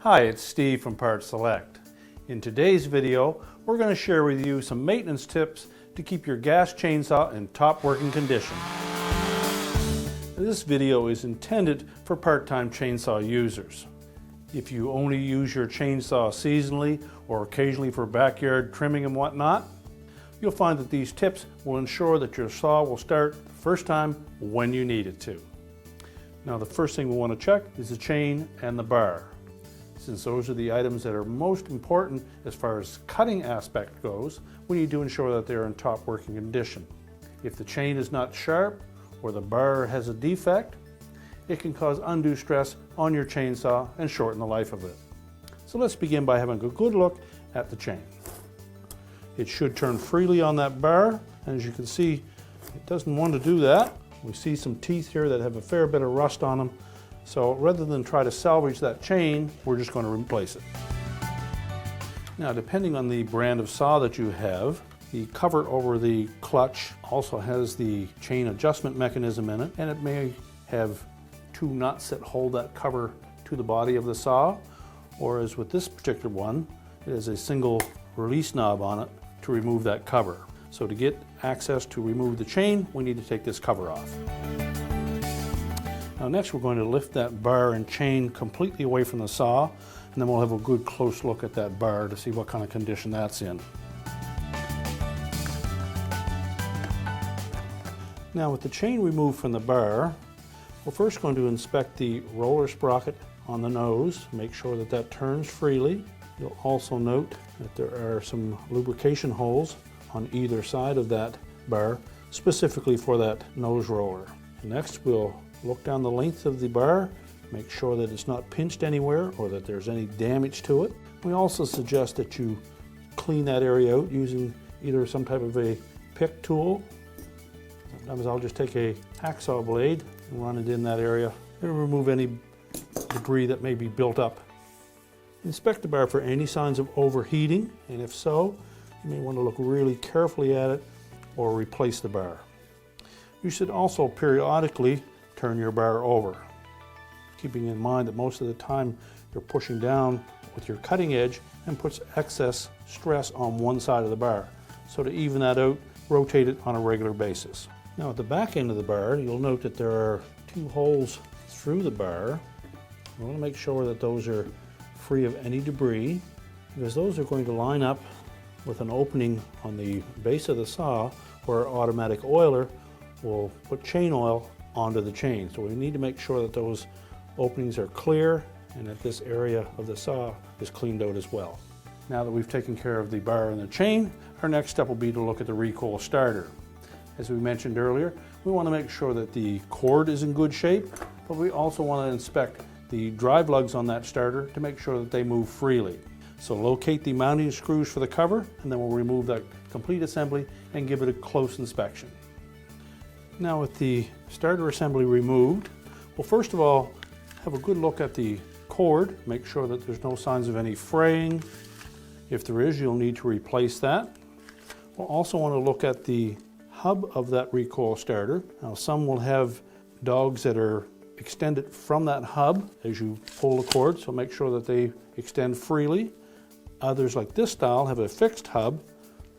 Hi, it's Steve from Parts Select. In today's video, we're going to share with you some maintenance tips to keep your gas chainsaw in top working condition. This video is intended for part-time chainsaw users. If you only use your chainsaw seasonally or occasionally for backyard trimming and whatnot, you'll find that these tips will ensure that your saw will start the first time when you need it to. Now, the first thing we want to check is the chain and the bar, since those are the items that are most important as far as cutting aspect goes. We need to ensure that they're in top working condition. If the chain is not sharp or the bar has a defect, it can cause undue stress on your chainsaw and shorten the life of it. So let's begin by having a good look at the chain. It should turn freely on that bar, and as you can see, it doesn't want to do that. We see some teeth here that have a fair bit of rust on them. So rather than try to salvage that chain, we're just going to replace it. Now, depending on the brand of saw that you have, the cover over the clutch also has the chain adjustment mechanism in it, and it may have two nuts that hold that cover to the body of the saw, or as with this particular one, it has a single release knob on it to remove that cover. So to get access to remove the chain, we need to take this cover off. Now next we're going to lift that bar and chain completely away from the saw, and then we'll have a good close look at that bar to see what kind of condition that's in. Now with the chain removed from the bar, we're first going to inspect the roller sprocket on the nose, make sure that that turns freely. You'll also note that there are some lubrication holes on either side of that bar, specifically for that nose roller. Next, we'll look down the length of the bar, make sure that it's not pinched anywhere or that there's any damage to it. We also suggest that you clean that area out using either some type of a pick tool. Sometimes I'll just take a hacksaw blade and run it in that area and remove any debris that may be built up. Inspect the bar for any signs of overheating, and if so, you may want to look really carefully at it or replace the bar. You should also periodically turn your bar over, keeping in mind that most of the time you're pushing down with your cutting edge and puts excess stress on one side of the bar. So to even that out, rotate it on a regular basis. Now at the back end of the bar, you'll note that there are two holes through the bar. We want to make sure that those are free of any debris, because those are going to line up with an opening on the base of the saw where our automatic oiler will put chain oil onto the chain. So we need to make sure that those openings are clear and that this area of the saw is cleaned out as well. Now that we've taken care of the bar and the chain, our next step will be to look at the Recoil starter. As we mentioned earlier, we want to make sure that the cord is in good shape, but we also want to inspect the drive lugs on that starter to make sure that they move freely. So locate the mounting screws for the cover, and then we'll remove that complete assembly and give it a close inspection. Now with the starter assembly removed, we'll first of all have a good look at the cord, make sure that there's no signs of any fraying. If there is, you'll need to replace that. We'll also want to look at the hub of that Recoil starter. Now some will have dogs that are extended from that hub as you pull the cord, so make sure that they extend freely. Others, like this style, have a fixed hub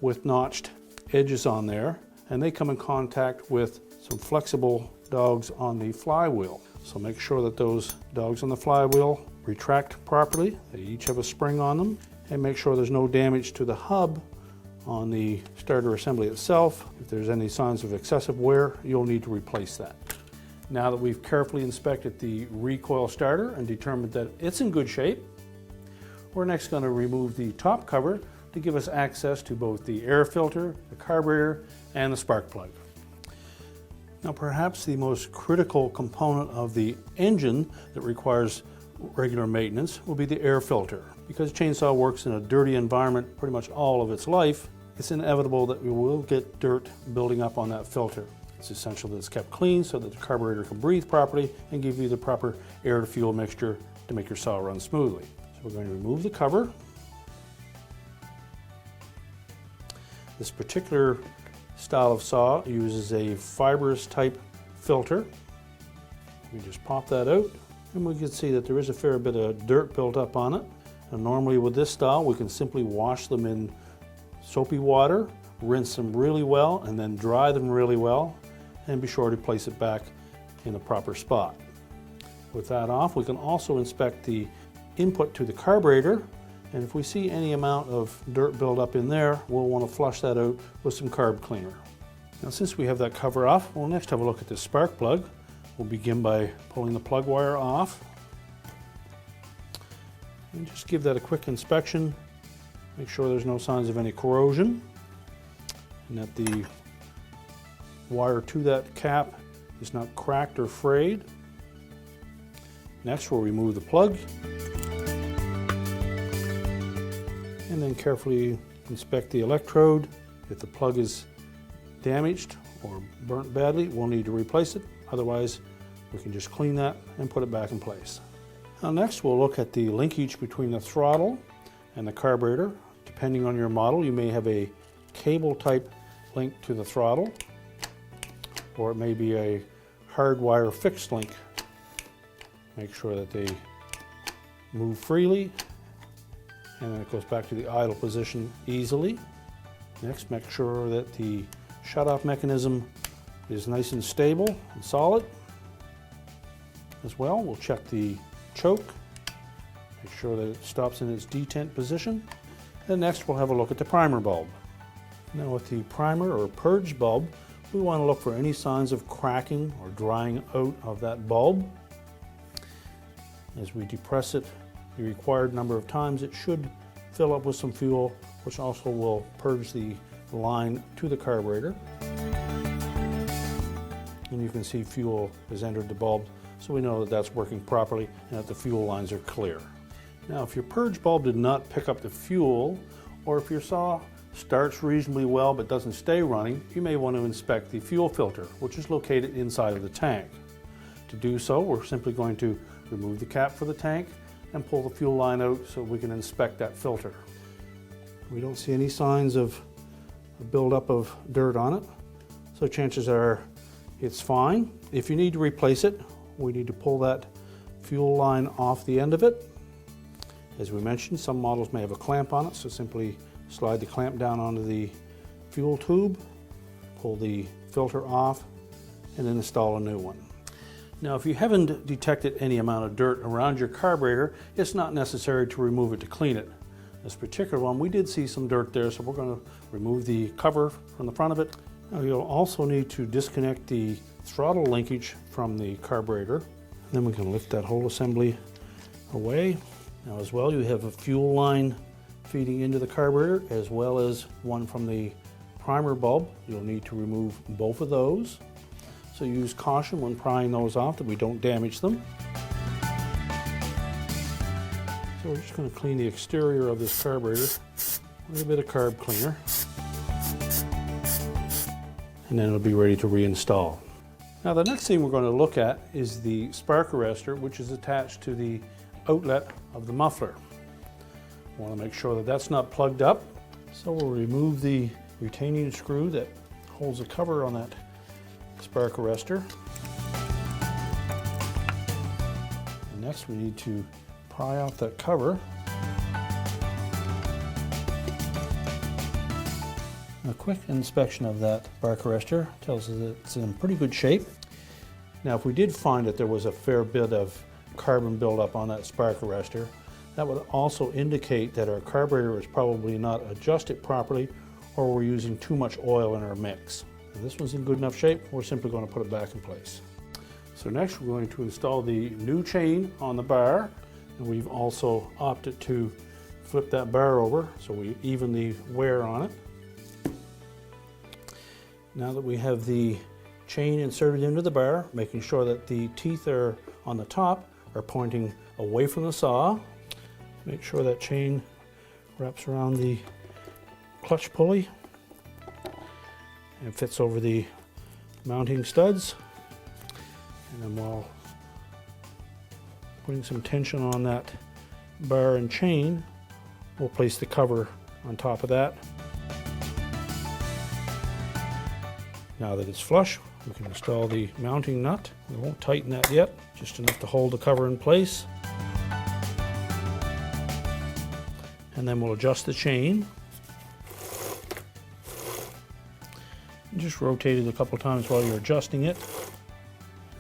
with notched edges on there, and they come in contact with some flexible dogs on the flywheel. So make sure that those dogs on the flywheel retract properly. They each have a spring on them, and make sure there's no damage to the hub on the starter assembly itself. If there's any signs of excessive wear, you'll need to replace that. Now that we've carefully inspected the Recoil starter and determined that it's in good shape, we're next going to remove the top cover to give us access to both the air filter, the carburetor, and the spark plug. Now perhaps the most critical component of the engine that requires regular maintenance will be the air filter. Because chainsaw works in a dirty environment pretty much all of its life, it's inevitable that we will get dirt building up on that filter. It's essential that it's kept clean so that the carburetor can breathe properly and give you the proper air to fuel mixture to make your saw run smoothly. So we're going to remove the cover. This particular style of saw uses a fibrous type filter. We just pop that out. And we can see that there is a fair bit of dirt built up on it. And normally with this style, we can simply wash them in soapy water, rinse them really well, and then dry them really well, and be sure to place it back in the proper spot. With that off, we can also inspect the input to the carburetor, and if we see any amount of dirt build up in there, we'll want to flush that out with some carb cleaner. Now, since we have that cover off, we'll next have a look at the spark plug. We'll begin by pulling the plug wire off and just give that a quick inspection. Make sure there's no signs of any corrosion and that the wire to that cap is not cracked or frayed. Next, we'll remove the plug and then carefully inspect the electrode. If the plug is damaged or burnt badly, we'll need to replace it. Otherwise, we can just clean that and put it back in place. Now next, we'll look at the linkage between the throttle and the carburetor. Depending on your model, you may have a cable type link to the throttle, or it may be a hardwire fixed link. Make sure that they move freely, and then it goes back to the idle position easily. Next, make sure that the shut-off mechanism is nice and stable and solid. As well, we'll check the choke, make sure that it stops in its detent position. And next, we'll have a look at the primer bulb. Now with the primer or purge bulb, we want to look for any signs of cracking or drying out of that bulb. As we depress it the required number of times, it should fill up with some fuel, which also will purge the line to the carburetor. And you can see fuel has entered the bulb, so we know that that's working properly and that the fuel lines are clear. Now, if your purge bulb did not pick up the fuel, or if your saw starts reasonably well but doesn't stay running, you may want to inspect the fuel filter, which is located inside of the tank. To do so, we're simply going to remove the cap for the tank and pull the fuel line out so we can inspect that filter. We don't see any signs of a buildup of dirt on it, so chances are it's fine. If you need to replace it, we need to pull that fuel line off the end of it. As we mentioned, some models may have a clamp on it, so simply slide the clamp down onto the fuel tube, pull the filter off, and then install a new one. Now, if you haven't detected any amount of dirt around your carburetor, it's not necessary to remove it to clean it. This particular one, we did see some dirt there, so we're going to remove the cover from the front of it. Now, you'll also need to disconnect the throttle linkage from the carburetor. Then we can lift that whole assembly away. Now, as well, you have a fuel line feeding into the carburetor, as well as one from the primer bulb. You'll need to remove both of those. So use caution when prying those off that we don't damage them. So we're just going to clean the exterior of this carburetor with a bit of carb cleaner. And then it'll be ready to reinstall. Now, the next thing we're going to look at is the spark arrestor, which is attached to the outlet of the muffler. We want to make sure that that's not plugged up. So we'll remove the retaining screw that holds the cover on that spark arrestor. And next we need to pry off that cover. A quick inspection of that spark arrestor tells us that it's in pretty good shape. Now, if we did find that there was a fair bit of carbon buildup on that spark arrestor, that would also indicate that our carburetor is probably not adjusted properly, or we're using too much oil in our mix. And this one's in good enough shape, we're simply going to put it back in place. So next we're going to install the new chain on the bar, and we've also opted to flip that bar over so we even the wear on it. Now that we have the chain inserted into the bar, making sure that the teeth are on the top are pointing away from the saw. Make sure that chain wraps around the clutch pulley and fits over the mounting studs. And then while putting some tension on that bar and chain, we'll place the cover on top of that. Now that it's flush, We can install the mounting nut. We won't tighten that yet, just enough to hold the cover in place. And then we'll adjust the chain. And just rotate it a couple times while you're adjusting it.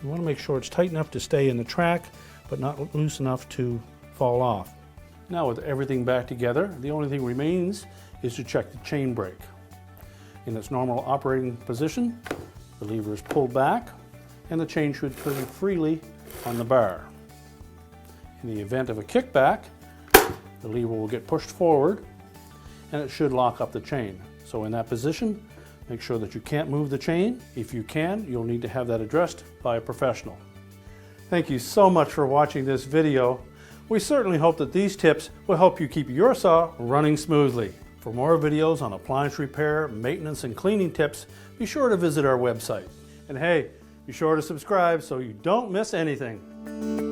You want to make sure it's tight enough to stay in the track, but not loose enough to fall off. Now with everything back together, the only thing remains is to check the chain brake. In its normal operating position, the lever is pulled back and the chain should turn freely on the bar. In the event of a kickback, the lever will get pushed forward and it should lock up the chain. So in that position, make sure that you can't move the chain. If you can, you'll need to have that addressed by a professional. Thank you so much for watching this video. We certainly hope that these tips will help you keep your saw running smoothly. For more videos on appliance repair, maintenance, and cleaning tips, be sure to visit our website. And hey, be sure to subscribe so you don't miss anything.